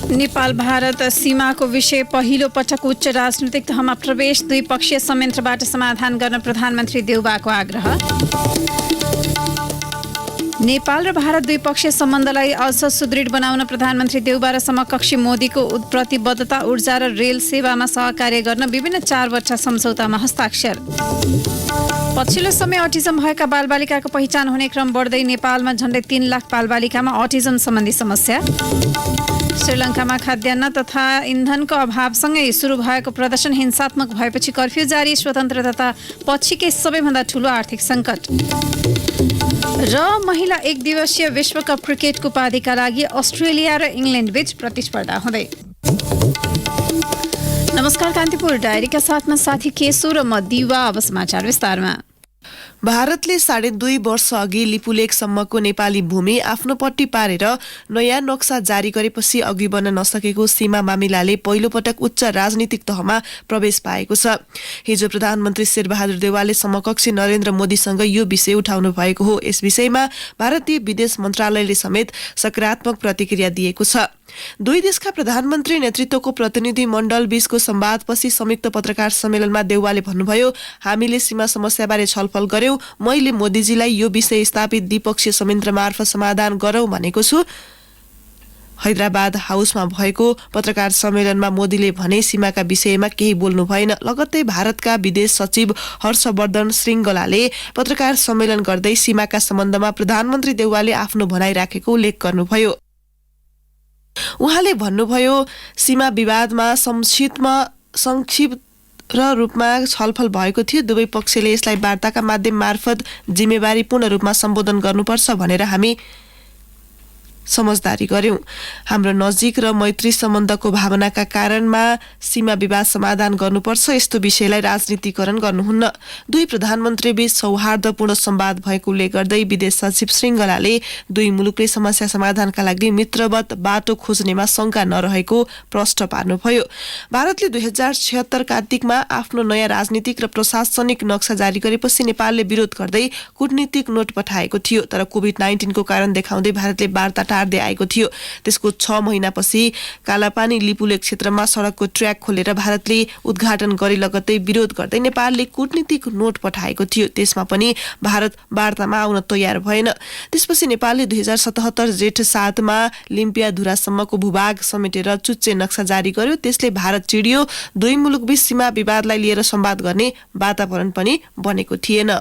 नेपाल भारत सीमाको विषय पहिलो पटक उच्च राजनीतिक तहमा प्रवेश, द्विपक्षीय संयन्त्रबाट समाधान गर्न प्रधानमन्त्री देउबाको आग्रह। नेपाल र भारत द्विपक्षीय सम्बन्धलाई अझ सुदृढ बनाउन प्रधानमन्त्री देउबा र समकक्षी मोदीको प्रतिबद्धता, ऊर्जा र रेल सेवामा सहकार्य गर्न विभिन्न 4वटा सम्झौतामा हस्ताक्षर। पछिल्लो समय अटिजम भएका बालबालिकाको पहिचान हुने क्रम बढ्दै नेपालमा झण्डै 3 लाख बालबालिकामा अटिजम सम्बन्धी समस्या। श्रीलङ्कामा खाद्यान्न तथा इन्धनको अभावसँगै सुरु भएको प्रदर्शन हिंसात्मक भएपछि कर्फ्यू जारी, स्वतन्त्रता पछिकै सबैभन्दा ठूलो आर्थिक सङ्कट। र महिला 1 दिवसीय विश्वकप क्रिकेटको उपाधिका लागि अस्ट्रेलिया र इङ्ल्यान्ड बीच प्रतिस्पर्धा हुँदै। नमस्कार, कान्तिपुर डायरीका साथमा साथी केशु र म दिवा। अब समाचार विस्तारमा। भारतले 2.5 वर्ष अघि लिपुलेखसम्मको नेपाली भूमि आफ्नो पट्टी पारेर नयाँ नक्सा जारी गरेपछि अघि बढ्न नसकेको सीमा मामिलाले पहिलो पटक उच्च राजनीतिक तहमा प्रवेश पाएको छ। हिजो प्रधानमन्त्री शेरबहादुर देउवाले समकक्षी नरेन्द्र मोदीसँग यो विषय उठाउनु भएको हो। यस विषयमा भारतीय विदेश मन्त्रालयले समेत सकारात्मक प्रतिक्रिया दिएको छ। दुई देशका प्रधानमन्त्री नेतृत्वको प्रतिनिधि मण्डल बीचको संवादपछि संयुक्त पत्रकार सम्मेलनमा देउवाले भन्नुभयो, हामीले सीमा समस्याबारे छलफल गर्यौं। मैले मोदीजीलाई यो विषय स्थापित द्विपक्षीय संयन्त्र मार्फत समाधान गरौं भनेको छु। हैदराबाद हाउसमा भएको पत्रकार सम्मेलनमा मोदीले भने सीमाका विषयमा केही बोल्नु भएन। लगत्तै भारतका विदेश सचिव हर्षवर्धन श्रृङ्गलाले पत्रकार सम्मेलन गर्दै सीमाका सम्बन्धमा प्रधानमन्त्री देउवाले आफ्नो भनाइ राखेको उल्लेख गर्नुभयो। उहाँले भन्नुभयो, सीमा विवादमा संक्षिप्त रूपमा छलफल भएको थियो। दुवै पक्षले यसलाई वार्ताका माध्यम मार्फत जिम्मेवारीपूर्ण रूपमा सम्बोधन गर्नुपर्छ भनेर हामी समझदारी गर्यौं। हाम्रो नजिक र मैत्री सम्बन्धको भावनाका कारणमा सीमा विवाद समाधान गर्नुपर्छ, यस्तो विषयलाई राजनीतिकरण गर्नुहुन्न। दुई प्रधानमन्त्री बीच सौहार्दपूर्ण संवाद भएको उल्लेख गर्दै विदेश सचिव श्रृङ्गलाले दुई मुलुकले समस्या समाधानका लागि मित्रवत बाटो खोज्नेमा शंका नरहेको प्रश्न पार्नुभयो। भारतले 2076 कार्तिकमा आफ्नो नयाँ राजनीतिक र प्रशासनिक नक्सा जारी गरेपछि नेपालले विरोध गर्दै कूटनीतिक नोट पठाएको थियो। तर कोभिड-19 को कारण देखाउँदै भारतले वार्ता टार्दै आएको थियो। त्यसको 6 महिनापछि कालापानी लिपुलेख क्षेत्रमा सडकको ट्र्याक खोलेर भारतले उद्घाटन गरे लगत्तै विरोध गर्दै नेपालले कूटनीतिक नोट पठाएको थियो। त्यसमा पनि भारत वार्तामा आउन तयार भएन। त्यसपछि नेपालले 2077 जेठ 7 मा लिम्पियाधुरासम्मको भूभाग समेटेर चुच्चे नक्सा जारी गर्यो। त्यसले भारत चिडियो। दुई मुलुकबीच सीमा विवादलाई लिएर संवाद गर्ने वातावरण पनि बनेको थिएन।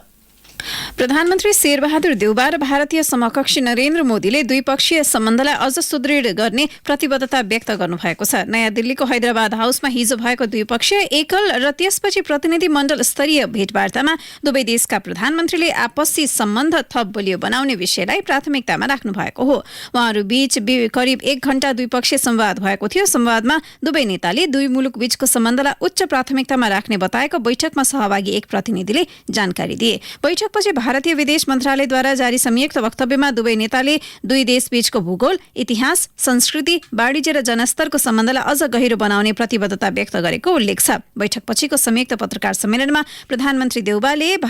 प्रधानमन्त्री शेरबहादुर देउबा र भारतीय समकक्षी नरेन्द्र मोदीले द्विपक्षीय सम्बन्धलाई अझ सुदृढ गर्ने प्रतिबद्धता व्यक्त गर्नुभएको छ। नयाँ दिल्लीको हैदराबाद हाउसमा हिजो भएको द्विपक्षीय एकल र त्यसपछि प्रतिनिधि मण्डल स्तरीय भेटवार्तामा दुवै देशका प्रधानमन्त्रीले आपसी सम्बन्ध थप बलियो बनाउने विषयलाई प्राथमिकतामा राख्नु भएको हो। उहाँहरू बीच करिब 1 घण्टा द्विपक्षीय संवाद भएको थियो। संवादमा दुवै नेताले दुई मुलुक बीचको सम्बन्धलाई उच्च प्राथमिकतामा राख्ने बताएको बैठकमा सहभागी एक प्रतिनिधिले जानकारी दिए। पछि भारतीय विदेश मन्त्रालयद्वारा जारी संयुक्त वक्तव्यमा दुवै नेताले दुई देश बीचको भूगोल, इतिहास, संस्कृति, वाणिज्य र जनस्तरको सम्बन्धलाई अझ गहिरो बनाउने प्रतिबद्धता व्यक्त गरेको उल्लेख छ। बैठकपछिको संयुक्त पत्रकार सम्मेलनमा प्रधानमन्त्री देउबाले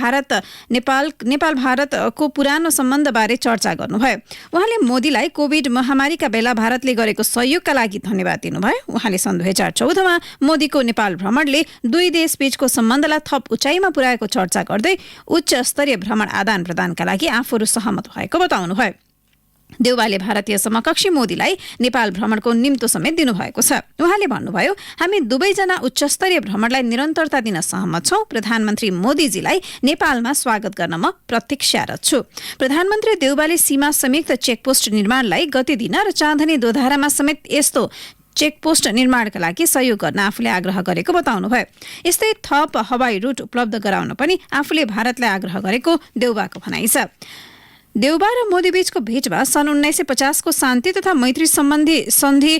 नेपाल भारतको पुरानो सम्बन्धबारे चर्चा गर्नुभयो। उहाँले मोदीलाई कोभिड महामारीका बेला भारतले गरेको सहयोगका लागि धन्यवाद दिनुभयो। उहाँले सन् 2014 मा मोदीको नेपाल भ्रमणले दुई देश बीचको सम्बन्धलाई थप उचाइमा पुर्याएको चर्चा गर्दै उच्च स्तरीय भ्रमण आदान प्रदानका लागि आफूहरू सहमत भएको बताउनुभयो। देउबाले भारतीय समकक्षी मोदीलाई नेपाल भ्रमणको निम्तो समेत दिनुभएको छ। उहाँले भन्नुभयो, हामी दुवैजना उच्चस्तरीय भ्रमणलाई निरन्तरता दिन सहमत छौं। प्रधानमन्त्री मोदीजीलाई नेपालमा स्वागत गर्न म प्रतीक्षारत छु। प्रधानमन्त्री देउबाले सीमा संयुक्त चेकपोस्ट निर्माणलाई गति दिन र चाँदनी दोधारामा समेत यस्तो चेकपोस्ट निर्माणका लागि सहयोग गर्न आफूले आग्रह गरेको बताउनुभयो। यस्तै थप हवाई रूट उपलब्ध गराउन पनि आफूले भारतलाई आग्रह गरेको देउबाको भनाइ छ। देउबा र मोदी बीचको भेटमा सन् 1950 को शान्ति तथा मैत्री सम्बन्धी सन्धि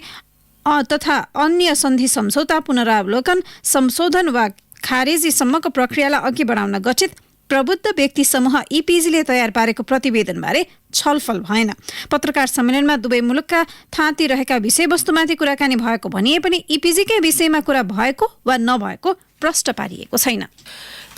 तथा अन्य सन्धि सम्झौता पुनरावलोकन, संशोधन वा खारेजीसम्मको प्रक्रियालाई अघि बढाउन गठित प्रबुद्ध व्यक्ति समूह इपिजीले तयार पारेको प्रतिवेदनबारे छलफल भएन। पत्रकार सम्मेलनमा दुवै मुलुकका थाँती रहेका विषयवस्तुमाथि कुराकानी भएको भनिए पनि इपिजीकै विषयमा कुरा भएको वा नभएको प्रश्न पारिएको छैन।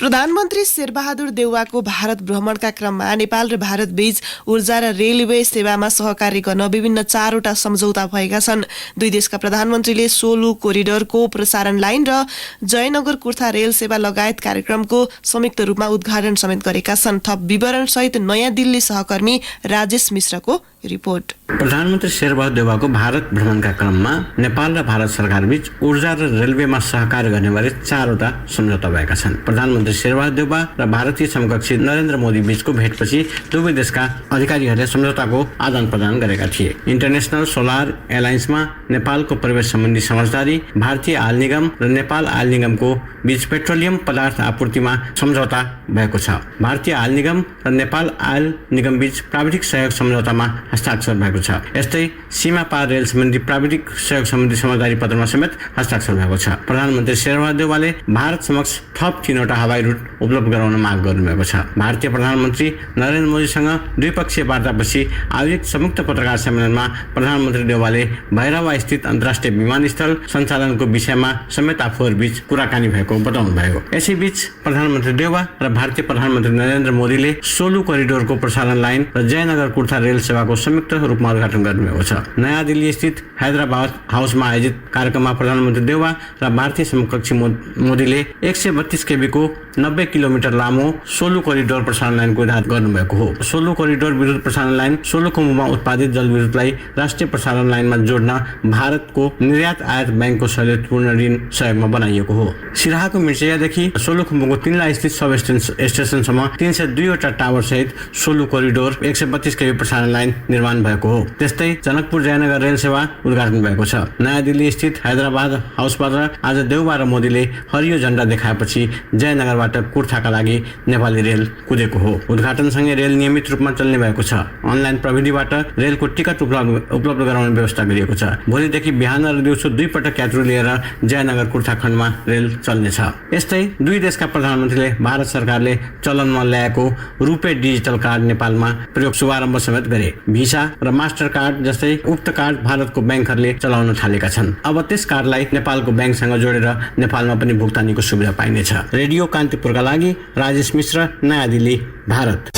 प्रधानमन्त्री शेरबहादुर देउवाको भारत भ्रमणका क्रममा नेपाल र भारत बीच ऊर्जा र रेलवे सेवामा सहकार्य गर्न विभिन्न 4वटा सम्झौता भएका छन्। दुई देशका प्रधानमन्त्रीले सोलु कोरिडोरको प्रसारण लाइन र जयनगर कुर्था रेल सेवा लगायत कार्यक्रमको संयुक्त रूपमा उद्घाटन समेत गरेका छन्। थप विवरण सहित नयाँ दिल्ली सहकर्मी राजेश मिश्रको रिपोर्ट। प्रधानमन्त्री शेरबहादुर देउवाको भारत भ्रमणका क्रममा नेपाल र भारत सरकार बीच ऊर्जा र रेलवेमा सहकार्य गर्नेबारे 4वटा सम्झौता भएका छन्। प्रधानमन्त्री शेरबहादुर देउवा र भारतीय समकक्षी नरेन्द्र मोदी बीचको भेटपछि दुवै देशका अधिकारीहरूले सम्झौताको आदान प्रदान गरेका थिए। इन्टरनेशनल सोलर एलायन्समा नेपालको प्रवेश सम्बन्धी समझदारी, भारतीय आयल निगम र नेपाल आयल निगमको बीच पेट्रोलियम पदार्थ आपूर्तिमा सम्झौता भएको छ। भारतीय आयल निगम र नेपाल आयल निगम बीच प्राविधिक सहयोग सम्झौतामा हस्ताक्षर भएको छ। यस्तै सीमा पार रेल सम्बन्धी प्राविधिक सहयोग सम्बन्धी समझदारी पत्रमा समेत हस्ताक्षर भएको छ। प्रधानमन्त्री शेरबहादुर देउवाले भारत समक्ष थप 3वटा हवाई रुट उपलब्ध गराउन माग गर्नुभएको छ। भारतीय प्रधानमन्त्री नरेन्द्र मोदीसँग द्विपक्षीय वार्तापछि आयोजित संयुक्त पत्रकार सम्मेलनमा प्रधानमन्त्री देउवाले भैरवा स्थित अन्तर्राष्ट्रिय विमानस्थल सञ्चालनको विषयमा समेत आफूहरूबीच कुराकानी भएको बताउनु भयो। यसैबीच प्रधानमन्त्री देउवा र भारतीय प्रधानमन्त्री नरेन्द्र मोदीले सोलु कोरिडोरको प्रसारण लाइन र जयनगर कुर्था रेल सेवाको संयुक्त रूपमा उद्घाटन गर्नुभएको छ। नयाँ दिल्ली स्थित हैदराबाद हाउसमा आयोजित कार्यक्रममा प्रधानमन्त्री देउवा र भारतीय समकक्षी मोदीले 132 केबीको 90 किलोमिटर लामो सोलु कोरिडोर प्रसारण लाइनको उद्घाटन गर्नुभएको हो। सोलु कोरिडोर विद्युत प्रसारण लाइन सोलुखुम्बुमा उत्पादित जलविद्युतलाई राष्ट्रिय प्रसारण लाइनमा जोड्न भारतको निर्यात आयात बैंकको सहुलियतपूर्ण ऋण सहयोगमा बनाइएको हो। सिराहाको मिर्चयादेखि सोलुखुम्बुको तिनला स्थित सब स्टेसनसम्म 302वटा टावर सहित सोलु कोरिडोर 132 केबी प्रसारण लाइन निर्माण भएको हो। त्यस्तै जनकपुर जयनगर रेल सेवा उद्घाटन भएको छ। नयाँ दिल्ली स्थित हैदराबाद हाउसबाट आज देउवा र मोदीले हरियो झण्डा देखाएपछि जयनगरबाट कुर्थाका लागि नेपाली रेल कुदेको हो। उद्घाटनसँगै रेल नियमित रूपमा चल्ने भएको छ। अनलाइन प्रविधिबाट रेलको टिकट उपलब्ध गराउने व्यवस्था गरिएको छ। भोलिदेखि बिहान र दिउँसो 2 पटक यात्रु लिएर जयनगर कुर्था खण्डमा रेल चल्नेछ। यस्तै दुई देशका प्रधानमन्त्रीले भारत सरकारले चलनमा ल्याएको रुपे डिजिटल कार्ड नेपालमा प्रयोग शुभारम्भ समेत गरे। भिसा र मास्टर कार्ड जस्तै उक्त कार्ड भारतको बैंकहरूले चलाउन थालेका छन्। अब त्यस कार्डलाई नेपालको बैंकसँग जोडेर नेपालमा पनि भुक्तानीको सुविधा पाइनेछ। रेडियो कान्तिपुरका लागि राजेश मिश्र, नयाँ दिल्ली, भारत।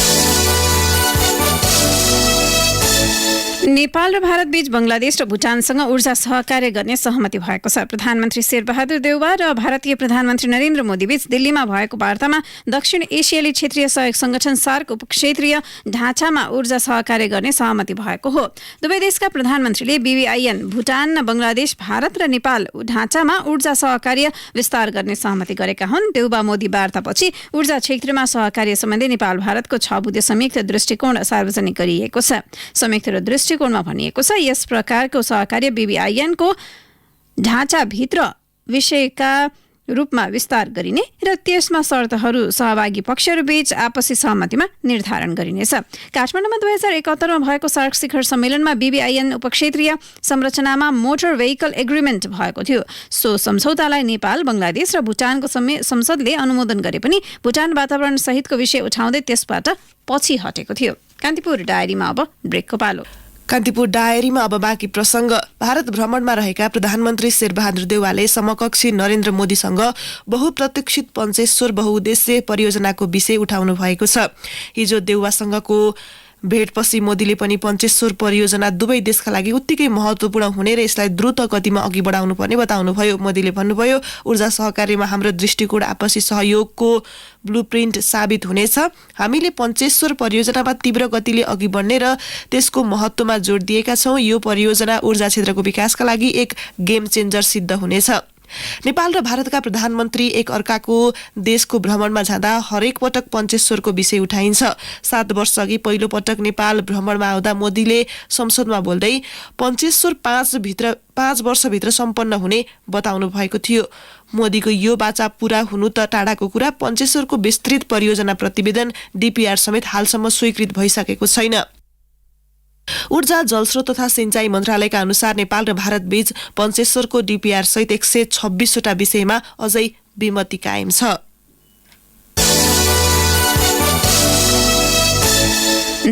नेपाल र भारत बीच बंगलादेश र भुटानसँग ऊर्जा सहकार्य गर्ने सहमति भएको छ। प्रधानमन्त्री शेरबहादुर देउवा र भारतीय प्रधानमन्त्री नरेन्द्र मोदी बीच दिल्लीमा भएको वार्तामा दक्षिण एसियाली क्षेत्रीय सहयोग संगठन सार्क उपक्षेत्रीय ढाँचामा ऊर्जा सहकार्य गर्ने सहमति भएको हो। दुवै देशका प्रधानमन्त्रीले BBIN, भुटान, बंगलादेश, भारत र नेपाल ढाँचामा ऊर्जा सहकार्य विस्तार गर्ने सहमति गरेका हुन्। देउवा मोदी वार्तापछि ऊर्जा क्षेत्रमा सहकार्य सम्बन्धी नेपाल भारतको 6 बुँदे संयुक्त दृष्टिकोण सार्वजनिक गरिएको छ। संयुक्त दृष्टिकोणमा भनिएको छ यस प्रकारको सहकार्य BBIN को ढाँचाभित्र विषयका रूपमा विस्तार गरिने र त्यसमा शर्तहरू सहभागी पक्षहरूबीच आपसी सहमतिमा निर्धारण गरिनेछ। काठमाडौँमा 2071 मा भएको सार्क शिखर सम्मेलनमा BBIN उपक्षेत्रीय संरचनामा मोटर भेहिकल एग्रिमेन्ट भएको थियो। सो सम्झौतालाई नेपाल, बंगलादेश र भुटानको संसदले अनुमोदन गरे पनि भुटान वातावरण सहितको विषय उठाउँदै त्यसबाट पछि हटेको थियो। कान्तिपुर डायरीमा अब ब्रेकको पालो। कान्तिपुर डायरीमा अब बाँकी प्रसङ्ग। भारत भ्रमणमा रहेका प्रधानमन्त्री शेरबहादुर देउवाले समकक्षी नरेन्द्र मोदीसँग बहुप्रतीक्षित पञ्चेश्वर बहुउद्देश्य परियोजनाको विषय उठाउनु भएको छ। हिजो देउवासँगको भेटपछि मोदीले पनि पञ्चेश्वर परियोजना दुवै देशका लागि उत्तिकै महत्त्वपूर्ण हुने र यसलाई द्रुत गतिमा अघि बढाउनु पर्ने बताउनुभयो। मोदीले भन्नुभयो ऊर्जा सहकार्यमा हाम्रो दृष्टिकोण आपसी सहयोगको ब्लुप्रिन्ट साबित हुनेछ। हामीले पञ्चेश्वर परियोजनामा तीव्र गतिले अघि बढ्ने र त्यसको महत्त्वमा जोड दिएका छौँ। यो परियोजना ऊर्जा क्षेत्रको विकासका लागि एक गेम चेन्जर सिद्ध हुनेछ। नेपाल र भारतका प्रधानमन्त्री एक अर्काको देशको भ्रमणमा जाँदा हरेक पटक पञ्चेश्वरको विषय उठाइन्छ। 7 वर्ष अघि पहिलो पटक नेपाल भ्रमणमा आउँदा मोदीले संसदमा बोल्दै पञ्चेश्वर 5 वर्षभित्र सम्पन्न हुने बताउनु भएको थियो। मोदीको यो बाचा पूरा हुनु त टाढाको कुरा, पञ्चेश्वरको विस्तृत परियोजना प्रतिवेदन DPR समेत हालसम्म स्वीकृत भइसकेको छैन। ऊर्जा, जलस्रोत तथा सिंचाई मन्त्रालयका अनुसार नेपाल र भारत बीच पञ्चेश्वरको DPR सहित 126 वटा विषयमा अझै विमति कायम छ।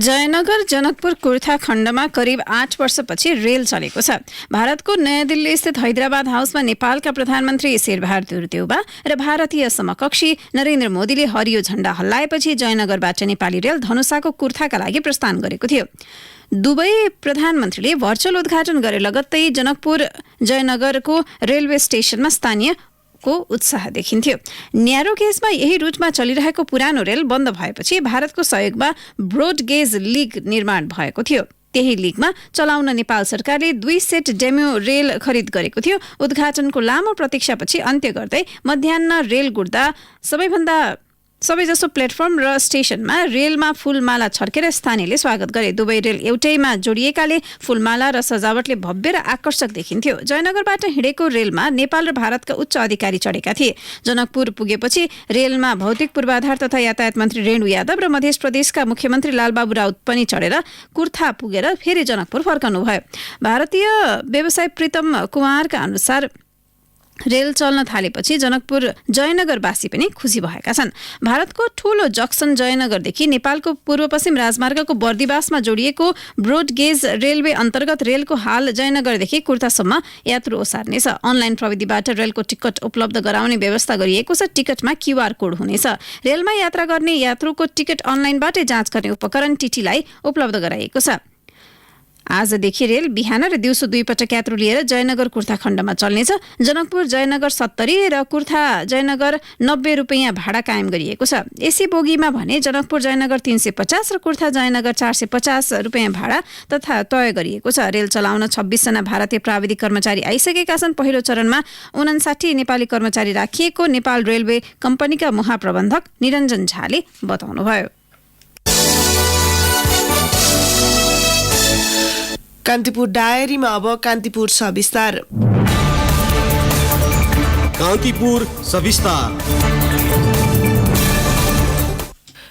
जयनगर जनकपुर कुर्था खण्डमा करिब 8 वर्षपछि रेल चलेको छ। भारतको नयाँ दिल्ली स्थित हैदराबाद हाउसमा नेपालका प्रधानमन्त्री शेरबहादुर देउबा र भारतीय समकक्षी नरेन्द्र मोदीले हरियो झण्डा हल्लाएपछि जयनगरबाट नेपाली रेल धनुषाको कुर्थाका लागि प्रस्थान गरेको थियो। दुवै प्रधानमन्त्रीले भर्चुअल उद्घाटन गरे लगत्तै जनकपुर जयनगरको रेलवे स्टेशनमा स्थानीय को उत्साह देखिन्थ्यो। न्यारो गेजमा यही रुटमा चलिरहेको पुरानो रेल बन्द भएपछि भारतको सहयोगमा ब्रोड गेज लिग निर्माण भएको थियो। त्यही लिगमा चलाउन नेपाल सरकारले 2 सेट डेमो रेल खरिद गरेको थियो। उद्घाटनको लामो प्रतीक्षापछि अन्त्य गर्दै मध्याह्न रेल गुड्दा सबैजसो प्लेटफर्म र स्टेशनमा रेलमा फूलमाला छर्केर स्थानीयले स्वागत गरे। दुवै रेल एउटैमा जोडिएकाले फूलमाला र सजावटले भव्य र आकर्षक देखिन्थ्यो। जयनगरबाट हिँडेको रेलमा नेपाल र भारतका उच्च अधिकारी चढेका थिए। जनकपुर पुगेपछि रेलमा भौतिक पूर्वाधार तथा यातायात मन्त्री रेणु यादव र मध्य प्रदेशका मुख्यमन्त्री लालबाबु राउत पनि चढेर कुर्था पुगेर फेरि जनकपुर फर्कनुभयो। भारतीय व्यवसाय प्रीतम कुमारका अनुसार रेल चल्न थालेपछि जनकपुर जयनगरवासी पनि खुसी भएका छन्। भारतको ठूलो जक्सन जयनगरदेखि नेपालको पूर्व पश्चिम राजमार्गको बर्दिवासमा जोडिएको ब्रोड गेज रेलवे अन्तर्गत रेलको हाल जयनगरदेखि कुर्थासम्म यात्रु ओसार्नेछ। अनलाइन प्रविधिबाट रेलको टिकट उपलब्ध गराउने व्यवस्था गरिएको छ। टिकटमा QR कोड हुनेछ। रेलमा यात्रा गर्ने यात्रुको टिकट अनलाइनबाटै जाँच गर्ने उपकरण टिटीलाई उपलब्ध गराइएको छ। आजदेखि रेल बिहान र दिउँसो 2 पटक यात्रु लिएर जयनगर कुर्था खण्डमा चल्नेछ। जनकपुर जयनगर 70 र कुर्था जयनगर 90 रुपैयाँ भाडा कायम गरिएको छ। एसी बोगीमा भने जनकपुर जयनगर 350 र कुर्था जयनगर 450 रुपैयाँ भाडा तथा तय गरिएको छ। रेल चलाउन 26 जना भारतीय प्राविधिक कर्मचारी आइसकेका छन्। पहिलो चरणमा 59 नेपाली कर्मचारी राखिएको नेपाल रेलवे कम्पनीका महाप्रबन्धक निरञ्जन झाले बताउनुभयो। कान्तिपुर डायरीमा अब कान्तिपुर सविस्तार। कान्तिपुर सविस्तार।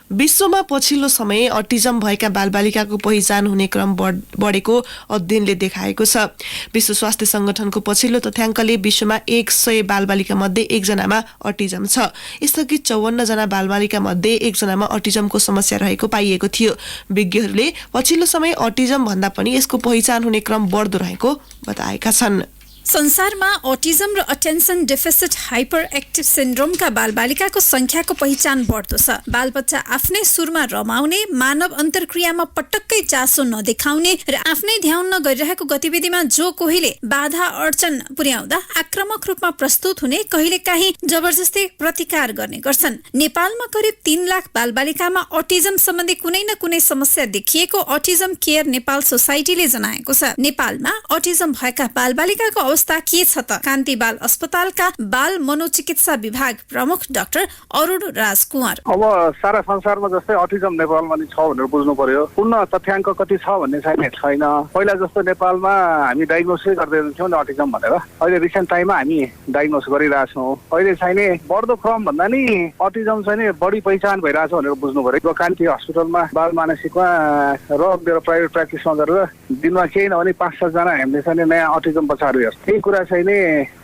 विश्वमा पछिल्लो समय अटिजम भएका बालबालिकाको पहिचान हुने क्रम बढेको अध्ययनले देखाएको छ। विश्व स्वास्थ्य संगठनको पछिल्लो तथ्याङ्कले विश्वमा 100 बालबालिका मध्ये 1 जनामा अटिजम छ। यसअघि 54 जना बालबालिका मध्ये 1 जनामा अटिजमको समस्या रहेको पाइएको थियो। विज्ञहरूले पछिल्लो समय अटिजम भन्दा पनि यसको पहिचान हुने क्रम बढ्दो रहेको बताएका छन्। संसारमा अटिजम र अटेन्सन डेफिसिट हाइपर एक्टिभ सिन्ड्रोमका बालबालिकाको संख्याको पहिचान बढ्दो छ। बालबच्चा आफ्नै सुरमा रमाउने, मानव अन्तर्क्रियामा पटक्कै चासो नदेखाउने र आफ्नै ध्यान नगरिरहेको गतिविधिमा जो कोहीले बाधा अडचन पुर्याउँदा आक्रामक रूपमा प्रस्तुत हुने, कहिलेकाहीँ जबरजस्ती प्रतिकार गर्ने गर्छन्। नेपालमा करिब 3 लाख बालबालिकामा अटिजम सम्बन्धी कुनै न कुनै समस्या देखिएको अटिजम केयर नेपाल सोसाइटीले जनाएको छ। नेपालमा अटिजम भएका बालबालिकाको अवस्था के छ त? कान्ति बाल अस्पतालका बाल मनोचिकित्सा विभाग प्रमुख डाक्टर अरुण राज कुमार। अब सारा संसारमा जस्तै अटिजम नेपालमा नि छ भनेर बुझ्नु पर्यो। पूर्ण तथ्याङ्क कति छ भन्ने चाहिँ छैन। पहिला जस्तो नेपालमा हामी डायग्नोसिस गर्दै थियौँ नि अटिजम भनेर। अहिले रिसेन्ट टाइममा हामी डायग्नोस गरिरहेछौँ। अहिले चाहिँ नि बढ्दो क्रम भन्दा नि अटिजम चाहिँ नि बढी पहिचान भइरहेछ भनेर बुझ्नु पर्यो। कान्ति हस्पिटलमा बाल मानसिकमा र मेरो प्राइभेट प्र्याक्टिसमा गरेर दिनमा केही नभने 5-7 जना हामीले चाहिँ नयाँ अटिजम बच्चाहरू हेर्छ। त्यही कुरा चाहिँ नि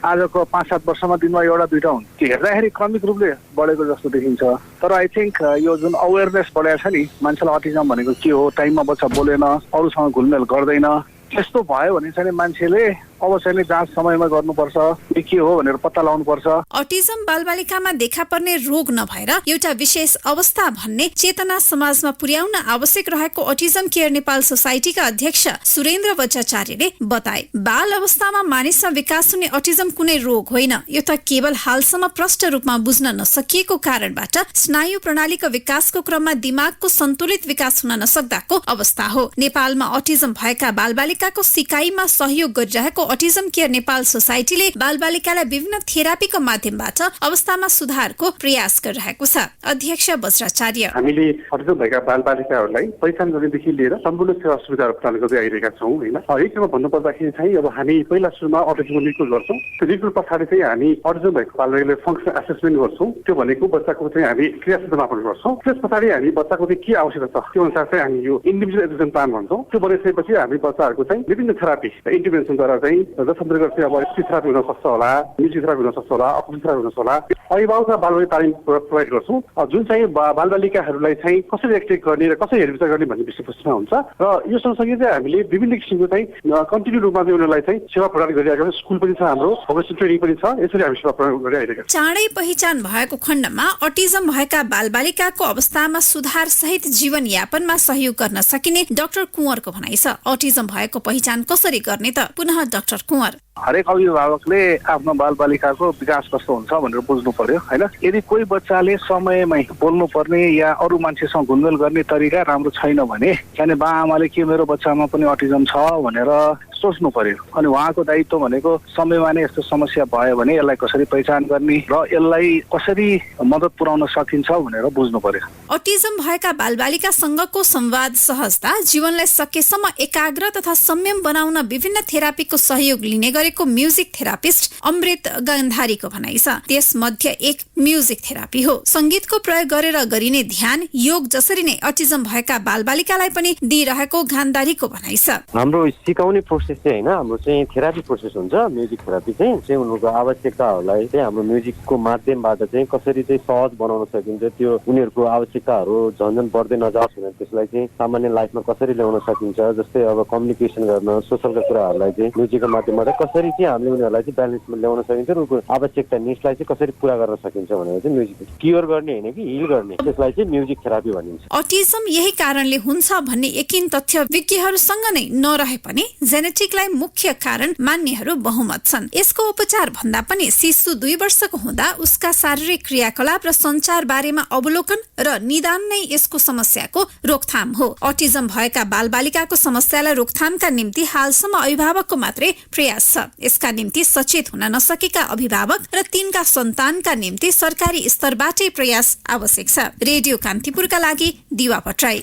आजको 5-7 वर्षमा दिनमा एउटा दुईटा हुन्छ। हेर्दाखेरि क्रमिक रूपले बढेको जस्तो देखिन्छ। तर आई थिङ्क यो जुन अवेरनेस बढाएको छ नि, मान्छेलाई अटिजम भनेको के हो, टाइममा बच्चा बोलेन, अरूसँग घुलमेल गर्दैन, त्यस्तो भयो भने चाहिँ मान्छेले अब चाहिँ जाँच समयमा गर्नुपर्छ, के हो भनेर पत्ता लगाउनुपर्छ। अटिजम बालबालिकामा देखा पर्ने रोग नभएर एउटा विशेष अवस्था भन्ने चेतना समाजमा पुर्याउन आवश्यक रहेको अटिजम केयर नेपाल सोसाइटीका अध्यक्ष सुरेन्द्र बच्चाचार्यले बताए। बाल अवस्थामा मानिसमा विकास हुने अटिजम कुनै रोग होइन, यो त केवल हालसम्म प्रष्ट रूपमा बुझ्न नसकिएको कारणबाट स्नायु प्रणालीको विकासको क्रममा दिमागको सन्तुलित विकास हुन नसक्दाको अवस्था हो। नेपालमा अटिजम भएका बालबालिकाको सिकाइमा सहयोग गरिरहेको अटिजम केयर नेपाल सोसाइटीले बालबालिकालाई विभिन्न थेरापीको माध्यमबाट अवस्थामा सुधारको प्रयास गरिरहेको छ। अध्यक्ष बज्राचार्य: हामीले अटिजम भएका बालबालिकाहरूलाई पहिचान गर्नेदेखि लिएर सम्पूर्ण सेवा सुविधाहरू प्रदान गर्दै आइरहेका छौँ होइन। यही क्रममा भन्नुपर्दाखेरि चाहिँ अब हामी पहिला सुरुमा अटिजम रिक्रुट गर्छौँ। त्यो रिक्रुट पछाडि चाहिँ हामी अटिजम भएको बालबालिकालाई फङ्सन एसेसमेन्ट गर्छौँ। त्यो भनेको बच्चाको चाहिँ हामी क्रियाशीलता मापन गर्छौँ। त्यस पछाडि हामी बच्चाको चाहिँ के आवश्यकता छ त्यो अनुसार चाहिँ हामी यो इन्डिभिजुअल एजुकेसन प्लान भन्छौँ। त्यो बनाइसकेपछि हामी बच्चाहरूको चाहिँ विभिन्न थेरापी इन्टरभेन्सन गरेर चाहिँ चाहिँ जसरी चाहिँ अब स्पिच थेरापी हुन सक्छ होला, म्युजिक थेरापी हुन सक्छ होला, अकुपेसन थेरापी हुन सक्छ होला। अभिभावक र बालबालिका तालिम प्रोभाइड गर्छौँ, जुन चाहिँ बालबालिकाहरूलाई चाहिँ कसरी एक्टिभ गर्ने र कसरी हेरविचार गर्ने भन्ने विषयवस्तुमा हुन्छ। र यो सँगसँगै चाहिँ हामीले विभिन्न किसिमको चाहिँ कन्टिन्यू रूपमा चाहिँ उनीहरूलाई चाहिँ सेवा प्रदान गरिरहेका छौँ। स्कुल पनि छ, हाम्रो भोकेसनल ट्रेनिङ पनि छ, यसरी हामी सेवा प्रदान गरिरहेका छौँ। चाँडै पहिचान भएको खण्डमा अटिजम भएका बालबालिकाको अवस्थामा सुधार सहित जीवनयापनमा सहयोग गर्न सकिने डाक्टर कुँवरको भनाइ छ। अटिजम भएको पहिचान कसरी गर्ने त? पुनः डाक्टर कुँवर। हरेक अभिभावकले आफ्नो बालबालिकाको विकास कस्तो हुन्छ भनेर बुझ्नु पर्यो हैन। यदि कोही बच्चाले समयमै बोल्नु पर्ने या अरू मान्छेसँग घुलमिल गर्ने तरिका राम्रो छैन भने किनभने बाआमाले के मेरो बच्चामा पनि अटिजम छ भनेर सोच्नु पर्यो। अनि उहाँको दायित्व भनेको समयमा नै यस्तो समस्या भयो भने यसलाई कसरी पहिचान गर्ने र यसलाई कसरी मद्दत पुर्याउन सकिन्छ भनेर बुझ्नु पर्यो। अटिजम भएका बालबालिकासँगको संवाद सहजता जीवनलाई सकेसम्म एकाग्र तथा संयम बनाउन विभिन्न थेरापीको सहयोग लिने गरेको म्युजिक थेरापिस्ट अमृत गन्धारीको भनाइ छ। त्यसमध्ये एक म्युजिक थेरापी हो। संगीतको प्रयोग गरेर गरिने ध्यान योग जसरी नै अटिजम भएका बालबालिकालाई पनि दिइरहेको गन्धारीको भनाइ छ। हाम्रो सिकाउने प्रोसेस चाहिँ हैन, हाम्रो चाहिँ थेरापी प्रोसेस हुन्छ। म्युजिक थेरापी चाहिँ उनीहरूको आवश्यकताहरूलाई चाहिँ हाम्रो म्युजिकको माध्यमबाट चाहिँ कसरी चाहिँ सहज बनाउन सकिन्छ, त्यो उनीहरूको आवश्यकताहरू झन्झन बढ्दै नजाओस् भनेर त्यसलाई चाहिँ सामान्य लाइफमा कसरी ल्याउन सकिन्छ। जस्तै अब कम्युनिकेसन गर्न, सोसलका कुराहरूलाई चाहिँ म्युजिकको माध्यमबाट कसरी चाहिँ हामीले उनीहरूलाई चाहिँ ब्यालेन्समा ल्याउन सकिन्छ र उनको आवश्यकता निड्सलाई चाहिँ कसरी पुरा गर्न सकिन्छ भनेर चाहिँ म्युजिक क्योर गर्ने होइन कि हिल गर्ने, त्यसलाई चाहिँ म्युजिक थेरापी भनिन्छ। अटिजम यही कारणले हुन्छ भन्ने यकिन तथ्य विज्ञहरूसँग नै नरहे पनि जेनेटिकलाई मुख्य कारण मान्नेहरू बहुमत छन्। यसको उपचार भन्दा पनि शिशु 2 वर्षको हुँदा उसका शारीरिक क्रियाकलाप र सञ्चार बारेमा अवलोकन र निदान नै यसको समस्याको रोकथाम हो। अटिजम भएका बालबालिकाको समस्यालाई रोकथामका निम्ति हालसम्म अभिभावकको मात्रै प्रयास छ। यसका निम्ति सचेत हुन नसकेका अभिभावक र तिनका सन्तानका निम्ति सरकारी स्तरबाटै प्रयास आवश्यक छ। रेडियो कान्तिपुरका लागि दिवा पट्राई।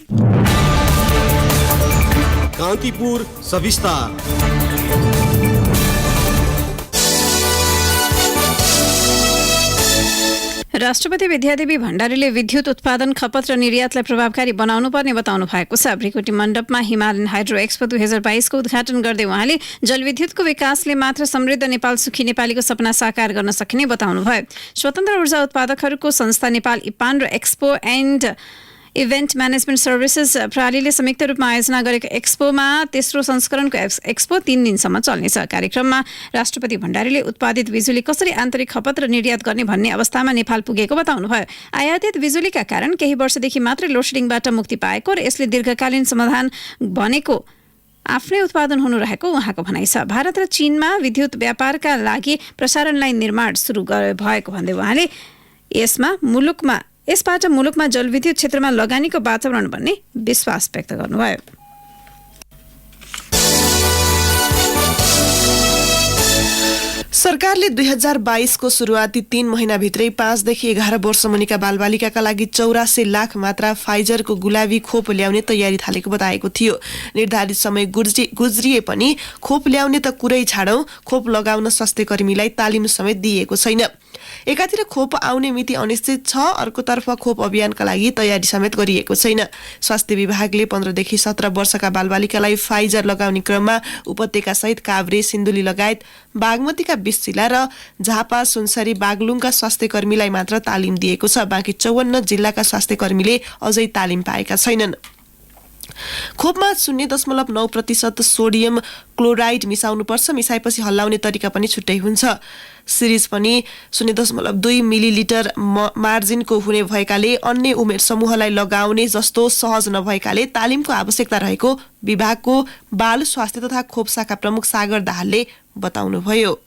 कान्तिपुर सविस्तार। राष्ट्रपति विद्यादेवी भण्डारीले विद्युत उत्पादन, खपत र निर्यातलाई प्रभावकारी बनाउनु पर्ने बताउनु भएको छ। भ्रिकुटी मण्डपमा हिमालयन हाइड्रो एक्सपो 2022 को उद्घाटन गर्दै उहाँले जलविद्युतको विकासले मात्र समृद्ध नेपाल सुखी नेपालीको सपना साकार गर्न सकिने बताउनुभयो। स्वतन्त्र ऊर्जा उत्पादकहरूको संस्था नेपाल इपान र expo and event management services प्रणालीले संयुक्त रूपमा आयोजना गरेको एक्सपोमा तेस्रो संस्करणको एक्सपो 3 दिनसम्म चल्नेछ। कार्यक्रममा राष्ट्रपति भण्डारीले उत्पादित बिजुली कसरी आन्तरिक खपत र निर्यात गर्ने भन्ने अवस्थामा नेपाल पुगेको बताउनुभयो। आयातित बिजुलीका कारण केही वर्षदेखि मात्रै लोडसेडिङबाट मुक्ति पाएको र यसले दीर्घकालीन समाधान बनेको आफ्नै उत्पादन हुनु रहेको उहाँको भनाइ छ। भारत र चीनमा विद्युत व्यापारका लागि प्रसारण लाइन निर्माण सुरु भएको भन्दै उहाँले यसबाट मुलुकमा जलविद्युत क्षेत्रमा लगानीको वातावरण बन्ने विश्वास व्यक्त गर्नुभयो। सरकारले 2022 को सुरुवाती 3 महिनाभित्रै 5 देखि 11 वर्ष मुनिका बालबालिकाका लागि 84 लाख मात्रा फाइजरको गुलाबी खोप ल्याउने तयारी थालेको बताएको थियो। निर्धारित समय गुज्रिए पनि खोप ल्याउने त कुरै छाडौं, खोप लगाउन स्वास्थ्य कर्मीलाई तालिम समेत दिएको छैन। एकातिर खोप आउने मिति अनिश्चित छ, अर्कोतर्फ खोप अभियानका लागि तयारी समेत गरिएको छैन। स्वास्थ्य विभागले 15 देखि 17 वर्षका बालबालिकालाई फाइजर लगाउने क्रममा उपत्यका सहित काभ्रे, सिन्धुली लगायत बागमतीका 20 जिल्ला र झापा, सुनसरी, बागलुङका स्वास्थ्य कर्मीलाई मात्र तालिम दिएको छ। बाँकी 54 जिल्लाका स्वास्थ्य कर्मीले अझै तालिम पाएका छैनन्। खोपमा 0.9% सोडियम क्लोराइड मिसाउनुपर्छ। मिसाएपछि हल्लाउने तरिका पनि छुट्टै हुन्छ। सिरिज पनि 0.2 मिलिलिटर मार्जिनको हुने भएकाले अन्य उमेर समूहलाई लगाउने जस्तो सहज नभएकाले तालिमको आवश्यकता रहेको विभागको बाल स्वास्थ्य तथा खोप शाखा प्रमुख सागर दाहालले बताउनुभयो।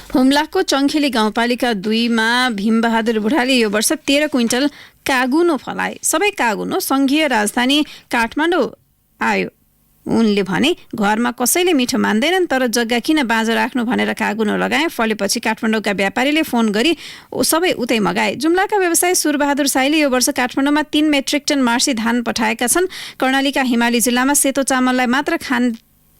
हुम्लाको चङ्खेली गाउँपालिका 2 मा भीमबहादुर बुढाले यो वर्ष 13 क्विन्टल कागुनो फलाए। सबै कागुनो संघीय राजधानी काठमाडौँ आयो। उनले भने घरमा कसैले मिठो मान्दैनन्, तर जग्गा किन बाँझो राख्नु भनेर कागुनो लगाए। फलेपछि काठमाडौँका व्यापारीले फोन गरी सबै उतै मगाए। जुम्लाका व्यवसायी सुरबहादुर साईले यो वर्ष काठमाडौँमा 3 मेट्रिक टन मार्सी धान पठाएका छन्। कर्णालीका हिमाली जिल्लामा सेतो चामललाई मात्र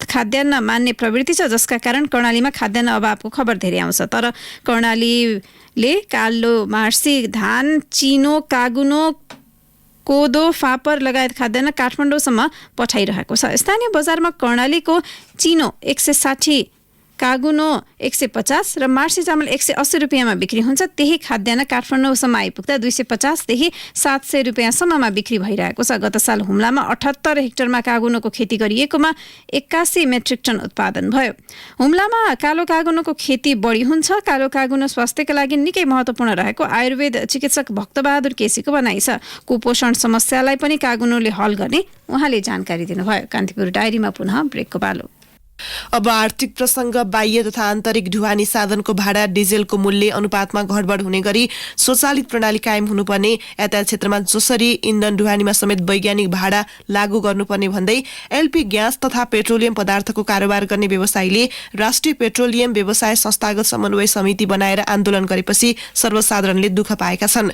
खाद्यान्न मान्ने प्रवृत्ति छ, जसका कारण कर्णालीमा खाद्यान्न अभावको खबर धेरै आउँछ। तर कर्णालीले कालो मार्सी धान, चिनो, कागुनो, कोदो फापर लगायत खाद्यान्न काठमाडौँसम्म पठाइरहेको छ। स्थानीय बजारमा कर्णालीको चिनो 160, कागुनो 150 र मार्सी चामल 180 रुपियाँमा बिक्री हुन्छ। त्यही खाद्यान्न काठमाडौँसम्म आइपुग्दा 250 देखि 700 रुपियाँसम्ममा बिक्री भइरहेको छ। गत साल हुम्लामा 78 हेक्टरमा कागुनोको खेती गरिएकोमा 81 मेट्रिक टन उत्पादन भयो। हुम्लामा कालो कागुनोको खेती बढी हुन्छ। कालो कागुनो स्वास्थ्यका लागि निकै महत्त्वपूर्ण रहेको आयुर्वेद चिकित्सक भक्तबहादुर केसीको भनाइ छ। कुपोषण समस्यालाई पनि कागुनोले हल गर्ने उहाँले जानकारी दिनुभयो। कान्तिपुर डायरीमा पुनः ब्रेकको पालो। अब आर्थिक प्रसङ्ग। बाह्य तथा आन्तरिक ढुवानी साधनको भाडा डिजेलको मूल्य अनुपातमा घटबड हुने गरी स्वचालित प्रणाली कायम हुनुपर्ने, यातायात क्षेत्रमा जसरी इन्धन ढुवानीमा समेत वैज्ञानिक भाडा लागू गर्नुपर्ने भन्दै एलपी ग्यास तथा पेट्रोलियम पदार्थको कारोबार गर्ने व्यवसायीले राष्ट्रिय पेट्रोलियम व्यवसाय संस्थागत समन्वय समिति बनाएर आन्दोलन गरेपछि सर्वसाधारणले दुःख पाएका छन्।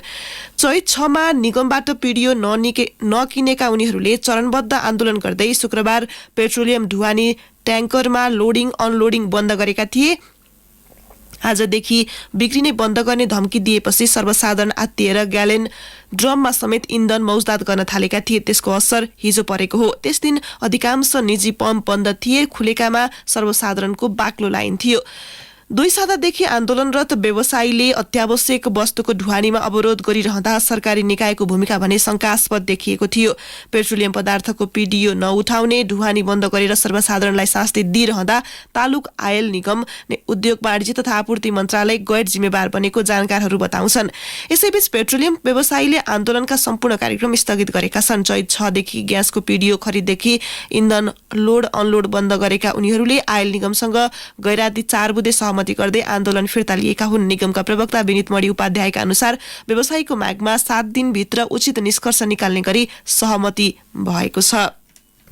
चैत 6 मा निगमबाट पिडिओ नकिनेका उनीहरूले चरणबद्ध आन्दोलन गर्दै शुक्रबार पेट्रोलियम ढुवानी ट्याङ्करमा लोडिङ अनलोडिङ बन्द गरेका थिए। आजदेखि बिक्री नै बन्द गर्ने धम्की दिएपछि सर्वसाधारण आत्तिएर ग्यालेन ड्रममा समेत इन्धन मौजदात गर्न थालेका थिए। त्यसको असर हिजो परेको हो। त्यस दिन अधिकांश निजी पम्प बन्द थिए। खुलेकामा सर्वसाधारणको बाक्लो लाइन थियो। 2 सातादेखि आन्दोलनरत व्यवसायीले अत्यावश्यक वस्तुको ढुवानीमा अवरोध गरिरहँदा सरकारी निकायको भूमिका भने शंकास्पद देखिएको थियो। पेट्रोलियम पदार्थको पिडिओ नउठाउने, ढुवानी बन्द गरेर सर्वसाधारणलाई शास्ति दिइरहँदा तालुक आयल निगम, उद्योग वाणिज्य तथा आपूर्ति मन्त्रालय गैर जिम्मेवार बनेको जानकारहरू बताउँछन्। यसैबीच पेट्रोलियम व्यवसायीले आन्दोलनका सम्पूर्ण कार्यक्रम स्थगित गरेका छन्। चैत 6 देखि ग्यासको पिडिओ खरिददेखि इन्धन लोड अनलोड बन्द गरेका उनीहरूले आयल निगमसँग गैराती 4 बुधे सहमति गर्दै आन्दोलन फिर्ता लिएका हुन्। निगमका प्रवक्ता विनित मणि उपाध्यायका अनुसार व्यवसायीको मागमा 7 दिनभित्र उचित निष्कर्ष निकाल्ने गरी सहमति भएको छ।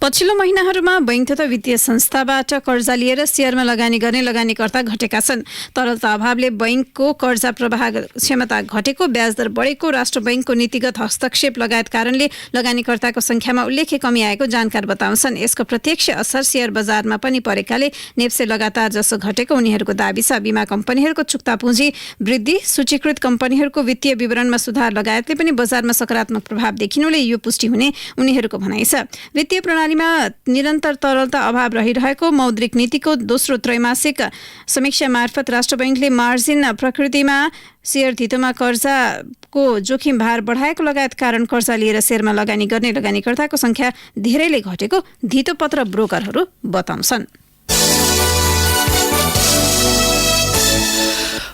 पछिल्लो महिनाहरूमा बैंक तथा वित्तीय संस्थाबाट कर्जा लिएर शेयरमा लगानी गर्ने लगानीकर्ता घटेका छन्। तरलता अभावले बैंकको कर्जा प्रवाह क्षमता घटेको, ब्याजदर बढेको, राष्ट्र बैंकको नीतिगत हस्तक्षेप लगायत कारणले लगानीकर्ताको संख्यामा उल्लेख्य कमी आएको जानकार बताउँछन्। यसको प्रत्यक्ष असर शेयर बजारमा पनि परेकाले नेप्से लगातार जसो घटेको उनीहरूको दाबी छ। बीमा कम्पनीहरूको चुक्ता पुँजी वृद्धि, सूचीकृत कम्पनीहरूको वित्तीय विवरणमा सुधार लगायतले पनि बजारमा सकारात्मक प्रभाव देखिनुले यो पुष्टि हुने उनीहरूको भनाइ छ। वित्तीय प्रणाली निरन्तर तरलता अभाव रहिरहेको, मौद्रिक नीतिको दोस्रो त्रैमासिक समीक्षा मार्फत राष्ट्र बैंकले मार्जिन प्रकृतिमा शेयर धितोमा कर्जाको जोखिम भार बढाएको लगायत कारण कर्जा लिएर शेयरमा लगानी गर्ने लगानीकर्ताको संख्या धेरैले घटेको धितोपत्र ब्रोकरहरू बताउँछन्।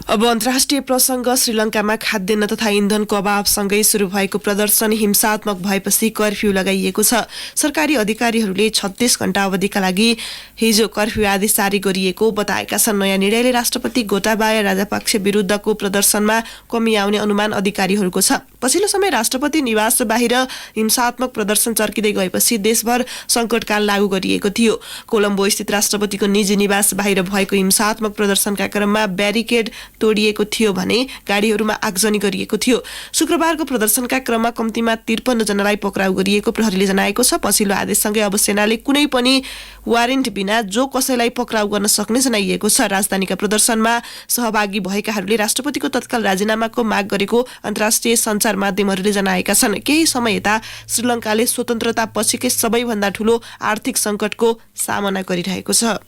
अब अन्तर्राष्ट्रिय प्रसङ्ग। श्रीलङ्कामा खाद्यान्न तथा इन्धनको अभावसँगै सुरु भएको प्रदर्शन हिंसात्मक भएपछि कर्फ्यू लगाइएको छ। सरकारी अधिकारीहरूले 36 घण्टा अवधिका लागि हिजो कर्फ्यू आदेश जारी गरिएको बताएका छन्। नयाँ निर्णयले राष्ट्रपति गोटाबाया राजपक्ष विरुद्धको प्रदर्शनमा कमी आउने अनुमान अधिकारीहरूको छ। पछिल्लो समय राष्ट्रपति निवास बाहिर हिंसात्मक प्रदर्शन चर्किँदै गएपछि देशभर सङ्कटकाल लागू गरिएको थियो। कोलम्बो स्थित राष्ट्रपतिको निजी निवास बाहिर भएको हिंसात्मक प्रदर्शनका क्रममा ब्यारिकेड तोडिएको थियो भने गाडीहरूमा आगजनी गरिएको थियो। शुक्रबारको प्रदर्शनका क्रममा कम्तीमा 53 जनालाई पक्राउ गरिएको प्रहरीले जनाएको छ। पछिल्लो आदेशसँगै अब सेनाले कुनै पनि वारेन्ट बिना जो कसैलाई पक्राउ गर्न सक्ने जनाइएको छ। राजधानीका प्रदर्शनमा सहभागी भएकाहरूले राष्ट्रपतिको तत्काल राजीनामाको माग गरेको अन्तर्राष्ट्रिय सञ्चार माध्यमहरूले जनाएका छन्। केही समय यता श्रीलङ्काले स्वतन्त्रता पछिकै सबैभन्दा ठूलो आर्थिक सङ्कटको सामना गरिरहेको छ।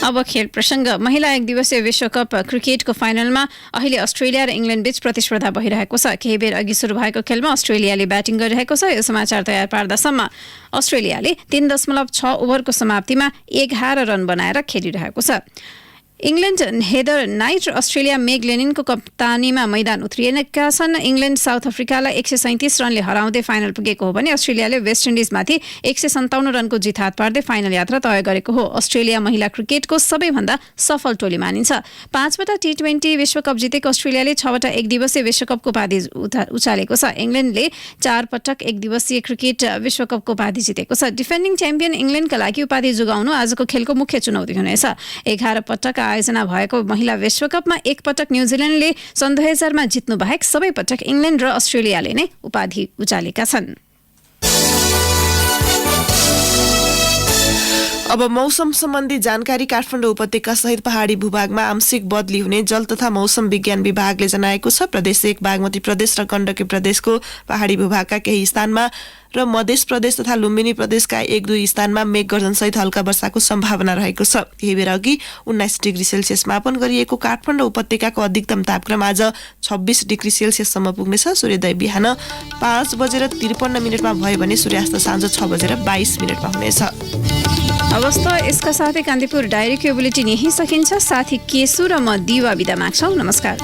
अब खेल प्रसङ्ग। महिला एक दिवसीय विश्वकप क्रिकेटको फाइनलमा अहिले अस्ट्रेलिया र इङ्ल्यान्ड बीच प्रतिस्पर्धा भइरहेको छ। केही बेर अघि सुरु भएको खेलमा अस्ट्रेलियाले ब्याटिङ गरिरहेको छ। यो समाचार तयार पार्दासम्म अस्ट्रेलियाले 3.6 ओभरको समाप्तिमा 11 रन बनाएर खेलिरहेको छ। इङ्ल्यान्ड हेदर नाइट र अस्ट्रेलिया मेग लेनिनको कप्तानीमा मैदान उत्रिएका छन्। इङ्ल्यान्ड साउथ अफ्रिकालाई 137 रनले हराउँदै फाइनल पुगेको हो भने अस्ट्रेलियाले वेस्ट इन्डिजमाथि 157 रनको जित हात पार्दै फाइनल यात्रा तय गरेको हो। अस्ट्रेलिया महिला क्रिकेटको सबैभन्दा सफल टोली मानिन्छ। 5 वटा T20 विश्वकप जितेको अस्ट्रेलियाले 6 वटा एक दिवसीय विश्वकपको उपाधि उचालेको छ। इङ्ल्यान्डले 4 पटक एक दिवसीय क्रिकेट विश्वकपको उपाधि जितेको छ। डिफेन्डिङ च्याम्पियन इङ्ल्यान्डका लागि उपाधि जोगाउनु आजको खेलको मुख्य चुनौती हुनेछ। 11 पटक आयोजना भएको महिला विश्वकपमा एक पटक न्युजिल्यान्डले सन् 2000 मा जित्नु बाहेक सबै पटक इङ्ल्यान्ड र अस्ट्रेलियाले नै उपाधि उचालेका छन्। अब मौसम सम्बन्धी जानकारी काठमाडौँ उपत्यका सहित पहाडी भूभागमा आंशिक बदली हुने जल तथा मौसम विज्ञान विभागले जनाएको छ। प्रदेश 1 बागमती प्रदेश र गण्डकी प्रदेशको पहाडी भूभागका केही स्थानमा र मध्य प्रदेश तथा लुम्बिनी प्रदेशका 1-2 स्थानमा मेघगर्जनसहित हल्का वर्षाको सम्भावना रहेको छ। केही बेर अघि 19 डिग्री सेल्सियस मापन गरिएको काठमाडौँ उपत्यकाको अधिकतम तापक्रम आज 26 डिग्री सेल्सियससम्म पुग्नेछ। सूर्योदय बिहान 5:53 भयो भने सूर्यास्त साँझ 6:22 हुनेछ। अवस्था यसका साथै कान्तिपुर डायरीको बुलेटिन यही सकिन्छ। साथी केशु र म दिवा बिदा माग्छौँ। नमस्कार।